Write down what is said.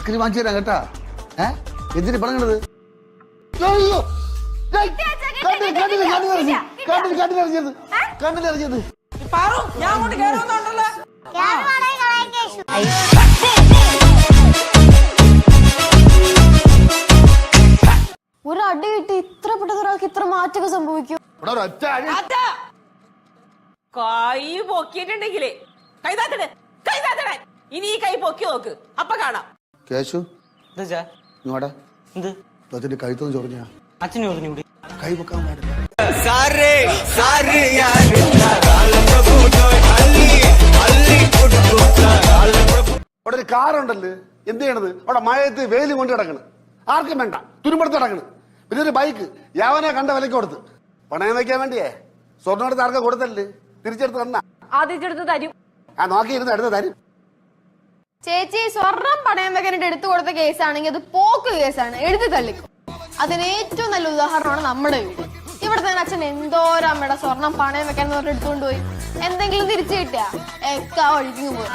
Ice cream വാങ്ങിച്ചു തരാം കേട്ടാ. എന്തിനു പറഞ്ഞത്? കണ്ണിലറിഞ്ഞത് ഒരു അടി കിട്ടി ഇത്ര പെട്ടെന്ന് ഒരാൾക്ക് ഇത്ര മാറ്റമൊക്കെ സംഭവിക്കും? കൈ പൊക്കിയിട്ടുണ്ടെങ്കിലേ കൈതാത്തടേ ഇനി ഈ കൈ പൊക്കി നോക്ക്, അപ്പൊ കാണാം. കേശു കഴുത്തൊന്നും ചൊറിഞ്ഞ അച്ഛനും പറഞ്ഞു കൈ പൊക്കാൻ പാടില്ല. അവിടെ ഒരു കാറുണ്ടല്ലോ, എന്ത് ചെയ്യണത്? അവിടെ മഴയത്ത് വേലി കൊണ്ട് കിടക്കണ്, ആർക്കും വേണ്ട, തുരുമ്പെടുത്ത് കിടക്കണ്. പിന്നെ ഒരു ബൈക്ക് യാവനെ കണ്ട വിലക്ക് കൊടുത്ത് പണയം വയ്ക്കാൻ വേണ്ടിയേ സ്വർണ്ണം എടുത്ത് ആർക്കെ കൊടുത്തല്ലേ, തിരിച്ചെടുത്ത് തന്ന ആദ്യത്തെ തരും. നോക്കിയിരുന്ന് എടുത്ത് തരും. ചേച്ചി സ്വർണം പണയം വെക്കാനായിട്ട് എടുത്തു കൊടുത്ത കേസാണെങ്കിൽ അത് പോക്ക് കേസാണ്, എഴുതി തള്ളിക്കും. അതിന് ഏറ്റവും നല്ല ഉദാഹരണമാണ് നമ്മുടെ വീട്. ഇവിടെ തന്നെ അച്ഛൻ എന്തോരം അമ്മയുടെ സ്വർണം പണയം വെക്കാൻ പറഞ്ഞിട്ട് എടുത്തുകൊണ്ട് പോയി. എന്തെങ്കിലും തിരിച്ചു കിട്ടിയാ ഒക്കെ ഒഴുകിങ് പോയി.